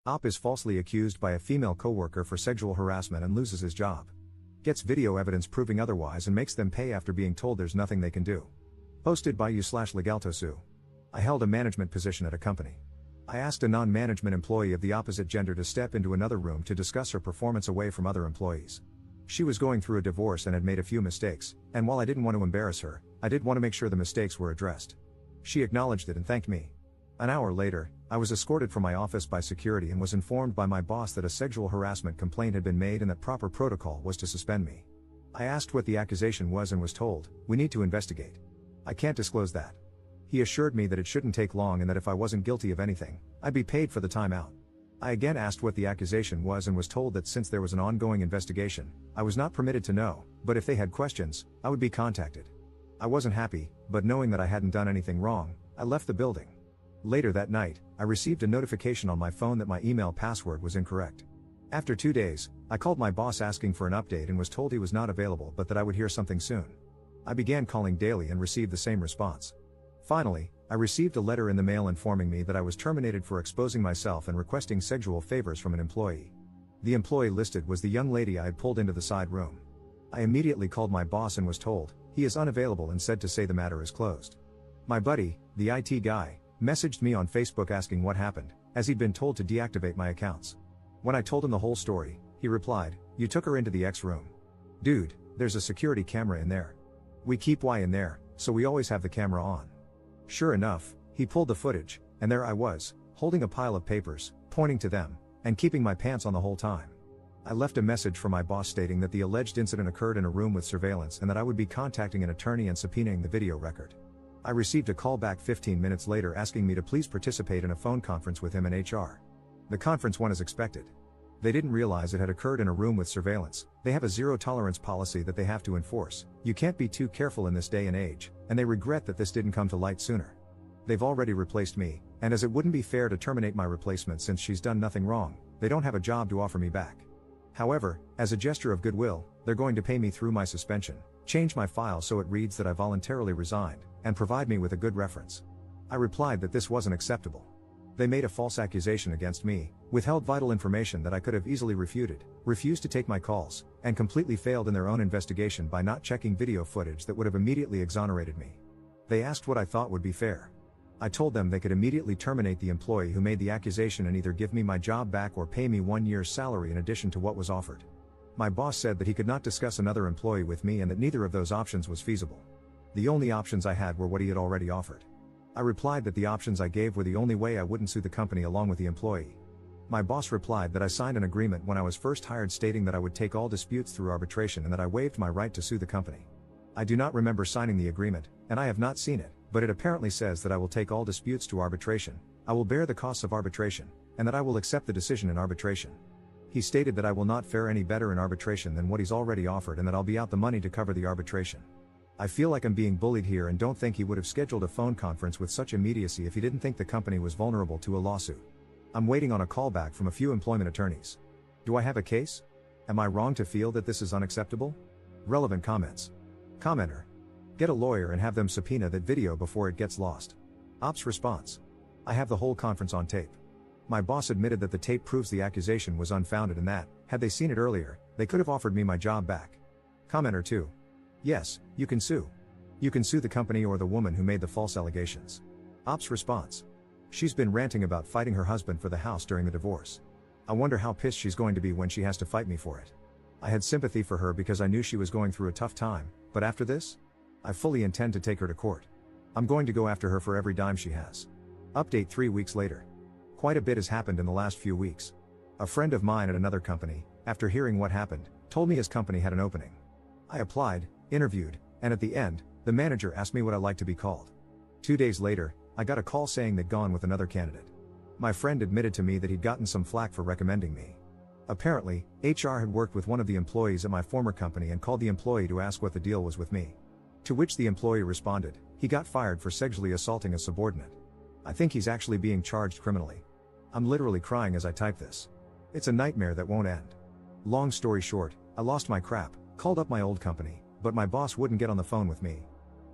Op is falsely accused by a female coworker for sexual harassment and loses his job. Gets video evidence proving otherwise and makes them pay after being told there's nothing they can do. Posted by you/legaltosu. I held a management position at a company. I asked a non-management employee of the opposite gender to step into another room to discuss her performance away from other employees. She was going through a divorce and had made a few mistakes, and while I didn't want to embarrass her, I did want to make sure the mistakes were addressed. She acknowledged it and thanked me. An hour later, I was escorted from my office by security and was informed by my boss that a sexual harassment complaint had been made and that proper protocol was to suspend me. I asked what the accusation was and was told, "We need to investigate. I can't disclose that." He assured me that it shouldn't take long and that if I wasn't guilty of anything, I'd be paid for the time out. I again asked what the accusation was and was told that since there was an ongoing investigation, I was not permitted to know, but if they had questions, I would be contacted. I wasn't happy, but knowing that I hadn't done anything wrong, I left the building. Later that night, I received a notification on my phone that my email password was incorrect. After 2 days, I called my boss asking for an update and was told he was not available but that I would hear something soon. I began calling daily and received the same response. Finally, I received a letter in the mail informing me that I was terminated for exposing myself and requesting sexual favors from an employee. The employee listed was the young lady I had pulled into the side room. I immediately called my boss and was told, he is unavailable and said to say the matter is closed. My buddy, the IT guy, messaged me on Facebook asking what happened, as he'd been told to deactivate my accounts. When I told him the whole story, he replied, "You took her into the X room. Dude, there's a security camera in there. We keep Y in there, so we always have the camera on." Sure enough, he pulled the footage, and there I was, holding a pile of papers, pointing to them, and keeping my pants on the whole time. I left a message for my boss stating that the alleged incident occurred in a room with surveillance and that I would be contacting an attorney and subpoenaing the video record. I received a call back 15 minutes later asking me to please participate in a phone conference with him and HR. The conference went as expected. They didn't realize it had occurred in a room with surveillance. They have a zero-tolerance policy that they have to enforce. You can't be too careful in this day and age, and they regret that this didn't come to light sooner. They've already replaced me, and as it wouldn't be fair to terminate my replacement since she's done nothing wrong, they don't have a job to offer me back. However, as a gesture of goodwill, they're going to pay me through my suspension, change my file so it reads that I voluntarily resigned, and provide me with a good reference. I replied that this wasn't acceptable. They made a false accusation against me, withheld vital information that I could have easily refuted, refused to take my calls, and completely failed in their own investigation by not checking video footage that would have immediately exonerated me. They asked what I thought would be fair. I told them they could immediately terminate the employee who made the accusation and either give me my job back or pay me 1 year's salary in addition to what was offered. My boss said that he could not discuss another employee with me and that neither of those options was feasible. The only options I had were what he had already offered. I replied that the options I gave were the only way I wouldn't sue the company along with the employee. My boss replied that I signed an agreement when I was first hired stating that I would take all disputes through arbitration and that I waived my right to sue the company. I do not remember signing the agreement, and I have not seen it, but it apparently says that I will take all disputes to arbitration, I will bear the costs of arbitration, and that I will accept the decision in arbitration. He stated that I will not fare any better in arbitration than what he's already offered and that I'll be out the money to cover the arbitration. I feel like I'm being bullied here and don't think he would have scheduled a phone conference with such immediacy if he didn't think the company was vulnerable to a lawsuit. I'm waiting on a call back from a few employment attorneys. Do I have a case? Am I wrong to feel that this is unacceptable? Relevant comments. Commenter. Get a lawyer and have them subpoena that video before it gets lost. Ops response. I have the whole conference on tape. My boss admitted that the tape proves the accusation was unfounded and that, had they seen it earlier, they could have offered me my job back. Commenter 2. Yes, you can sue. You can sue the company or the woman who made the false allegations. Ops response. She's been ranting about fighting her husband for the house during the divorce. I wonder how pissed she's going to be when she has to fight me for it. I had sympathy for her because I knew she was going through a tough time, but after this? I fully intend to take her to court. I'm going to go after her for every dime she has. Update 3 weeks later. Quite a bit has happened in the last few weeks. A friend of mine at another company, after hearing what happened, told me his company had an opening. I applied, interviewed, and at the end, the manager asked me what I like to be called. 2 days later, I got a call saying they'd gone with another candidate. My friend admitted to me that he'd gotten some flack for recommending me. Apparently, HR had worked with one of the employees at my former company and called the employee to ask what the deal was with me. To which the employee responded, he got fired for sexually assaulting a subordinate. I think he's actually being charged criminally. I'm literally crying as I type this. It's a nightmare that won't end. Long story short, I lost my crap, called up my old company, but my boss wouldn't get on the phone with me.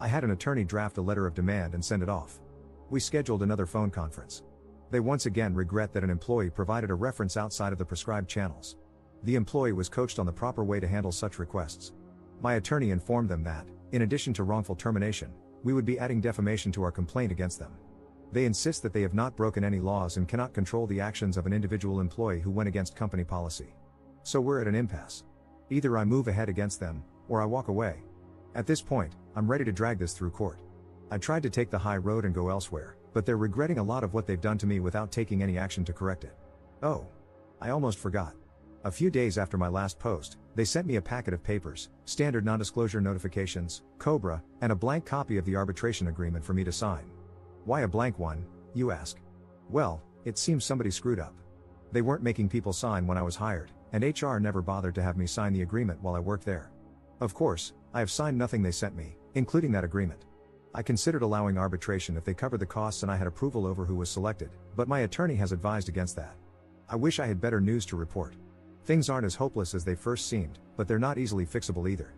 I had an attorney draft a letter of demand and send it off. We scheduled another phone conference. They once again regret that an employee provided a reference outside of the prescribed channels. The employee was coached on the proper way to handle such requests. My attorney informed them that, in addition to wrongful termination, we would be adding defamation to our complaint against them. They insist that they have not broken any laws and cannot control the actions of an individual employee who went against company policy. So we're at an impasse. Either I move ahead against them, or I walk away. At this point, I'm ready to drag this through court. I tried to take the high road and go elsewhere, but they're regretting a lot of what they've done to me without taking any action to correct it. Oh, I almost forgot. A few days after my last post, they sent me a packet of papers, standard non-disclosure notifications, COBRA, and a blank copy of the arbitration agreement for me to sign. Why a blank one, you ask? Well, it seems somebody screwed up. They weren't making people sign when I was hired, and HR never bothered to have me sign the agreement while I worked there. Of course, I have signed nothing they sent me, including that agreement. I considered allowing arbitration if they covered the costs and I had approval over who was selected, but my attorney has advised against that. I wish I had better news to report. Things aren't as hopeless as they first seemed, but they're not easily fixable either.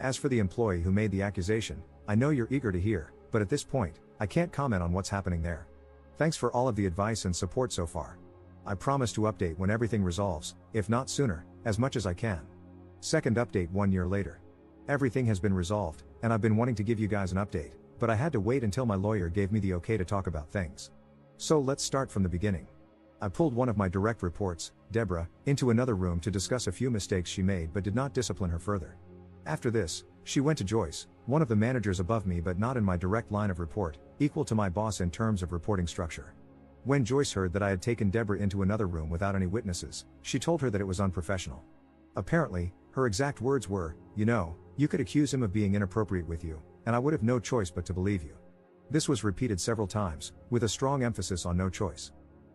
As for the employee who made the accusation, I know you're eager to hear, but at this point, I can't comment on what's happening there. Thanks for all of the advice and support so far. I promise to update when everything resolves, if not sooner, as much as I can. Second update 1 year later. Everything has been resolved, and I've been wanting to give you guys an update, but I had to wait until my lawyer gave me the okay to talk about things. So let's start from the beginning. I pulled one of my direct reports, Deborah, into another room to discuss a few mistakes she made but did not discipline her further. After this, she went to Joyce, one of the managers above me but not in my direct line of report, equal to my boss in terms of reporting structure. When Joyce heard that I had taken Deborah into another room without any witnesses, she told her that it was unprofessional. Apparently, her exact words were, you could accuse him of being inappropriate with you, and I would have no choice but to believe you. This was repeated several times, with a strong emphasis on no choice.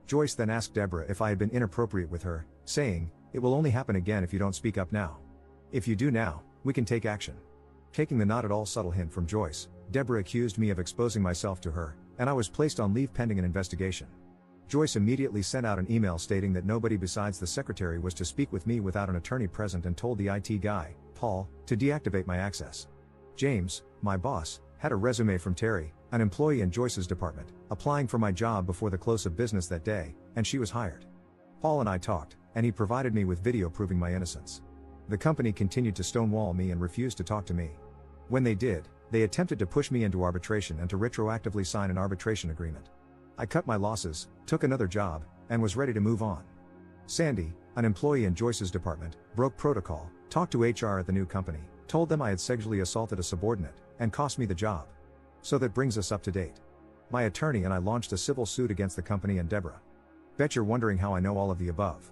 Joyce then asked Deborah if I had been inappropriate with her, saying, "It will only happen again if you don't speak up now. If you do now, we can take action." Taking the not at all subtle hint from Joyce, Deborah accused me of exposing myself to her, and I was placed on leave pending an investigation. Joyce immediately sent out an email stating that nobody besides the secretary was to speak with me without an attorney present and told the IT guy, Paul, to deactivate my access. James, my boss, had a resume from Terry, an employee in Joyce's department, applying for my job before the close of business that day, and she was hired. Paul and I talked, and he provided me with video proving my innocence. The company continued to stonewall me and refused to talk to me. When they did, they attempted to push me into arbitration and to retroactively sign an arbitration agreement. I cut my losses, took another job, and was ready to move on. Sandy, an employee in Joyce's department, broke protocol, talked to HR at the new company, told them I had sexually assaulted a subordinate, and cost me the job. So that brings us up to date. My attorney and I launched a civil suit against the company and Deborah. Bet you're wondering how I know all of the above.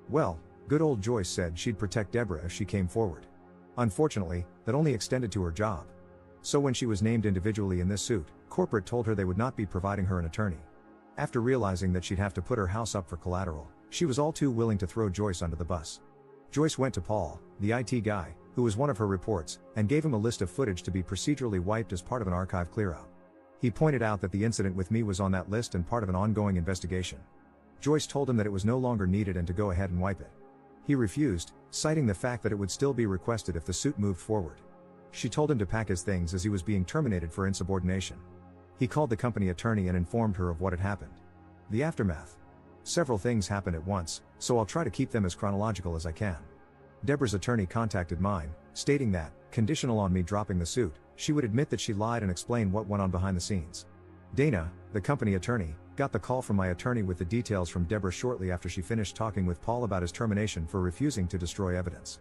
Well, good old Joyce said she'd protect Deborah if she came forward. Unfortunately, that only extended to her job. So when she was named individually in this suit, corporate told her they would not be providing her an attorney. After realizing that she'd have to put her house up for collateral, she was all too willing to throw Joyce under the bus. Joyce went to Paul, the IT guy, who was one of her reports, and gave him a list of footage to be procedurally wiped as part of an archive clearout. He pointed out that the incident with me was on that list and part of an ongoing investigation. Joyce told him that it was no longer needed and to go ahead and wipe it. He refused, citing the fact that it would still be requested if the suit moved forward. She told him to pack his things as he was being terminated for insubordination. He called the company attorney and informed her of what had happened. The aftermath. Several things happened at once, so I'll try to keep them as chronological as I can. Deborah's attorney contacted mine, stating that, conditional on me dropping the suit, she would admit that she lied and explain what went on behind the scenes. Dana, the company attorney, got the call from my attorney with the details from Deborah shortly after she finished talking with Paul about his termination for refusing to destroy evidence.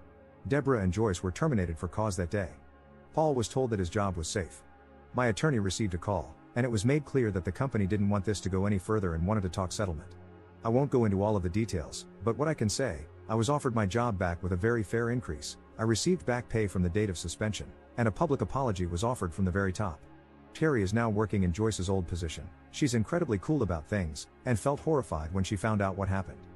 Deborah and Joyce were terminated for cause that day. Paul was told that his job was safe. My attorney received a call, and it was made clear that the company didn't want this to go any further and wanted to talk settlement. I won't go into all of the details, but what I can say, I was offered my job back with a very fair increase, I received back pay from the date of suspension, and a public apology was offered from the very top. Terry is now working in Joyce's old position. She's incredibly cool about things, and felt horrified when she found out what happened.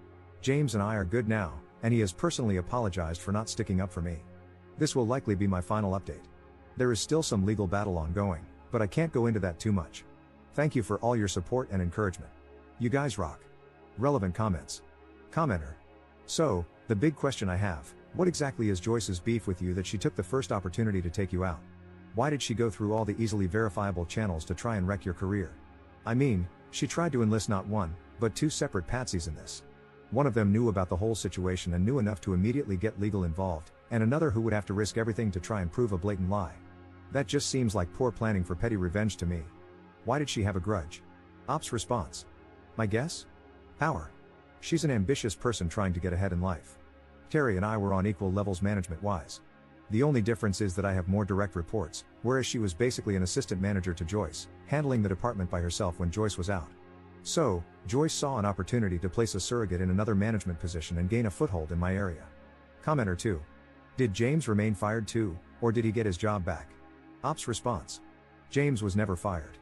James and I are good now, and he has personally apologized for not sticking up for me. This will likely be my final update. There is still some legal battle ongoing, but I can't go into that too much. Thank you for all your support and encouragement. You guys rock. Relevant comments. Commenter. So, the big question I have, what exactly is Joyce's beef with you that she took the first opportunity to take you out? Why did she go through all the easily verifiable channels to try and wreck your career? I mean, She tried to enlist not one, but two separate patsies in this. One of them knew about the whole situation and knew enough to immediately get legal involved, and another who would have to risk everything to try and prove a blatant lie. That just seems like poor planning for petty revenge to me. Why did she have a grudge? Ops response. My guess? Power. She's an ambitious person trying to get ahead in life. Terry and I were on equal levels management-wise. The only difference is that I have more direct reports, whereas she was basically an assistant manager to Joyce, handling the department by herself when Joyce was out. So, Joyce saw an opportunity to place a surrogate in another management position and gain a foothold in my area. Commenter 2. Did James remain fired too, or did he get his job back? Ops response. James was never fired.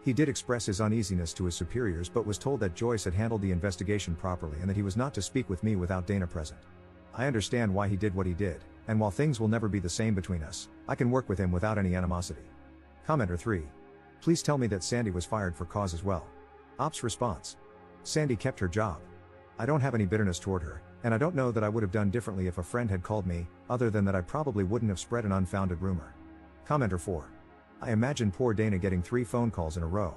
He did express his uneasiness to his superiors but was told that Joyce had handled the investigation properly and that he was not to speak with me without Dana present. I understand why he did what he did, and while things will never be the same between us, I can work with him without any animosity. Commenter 3. Please tell me that Sandy was fired for cause as well. Ops response. Sandy kept her job. I don't have any bitterness toward her, and I don't know that I would have done differently if a friend had called me, other than that I probably wouldn't have spread an unfounded rumor. Commenter 4. I imagine poor Dana getting 3 phone calls in a row.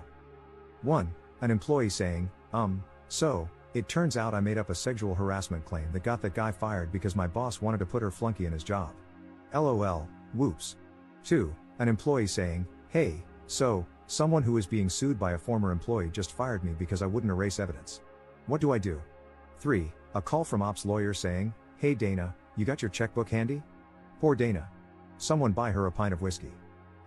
1. An employee saying, so, it turns out I made up a sexual harassment claim that got that guy fired because my boss wanted to put her flunky in his job. LOL, whoops. 2. An employee saying, hey, so, someone who is being sued by a former employee just fired me because I wouldn't erase evidence. What do I do? 3. A call from ops lawyer saying, hey Dana, you got your checkbook handy? Poor Dana. Someone buy her a pint of whiskey.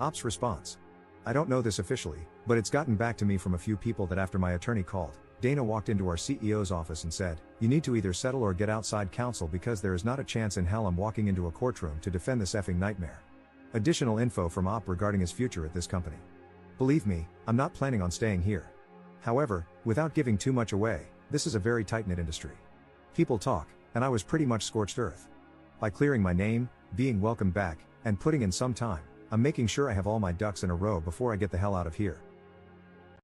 Ops response. I don't know this officially, but it's gotten back to me from a few people that after my attorney called, Dana walked into our CEO's office and said, you need to either settle or get outside counsel because there is not a chance in hell I'm walking into a courtroom to defend this effing nightmare. Additional info from Op regarding his future at this company. Believe me, I'm not planning on staying here. However, without giving too much away, this is a very tight-knit industry. People talk, and I was pretty much scorched earth. By clearing my name, being welcomed back, and putting in some time, I'm making sure I have all my ducks in a row before I get the hell out of here.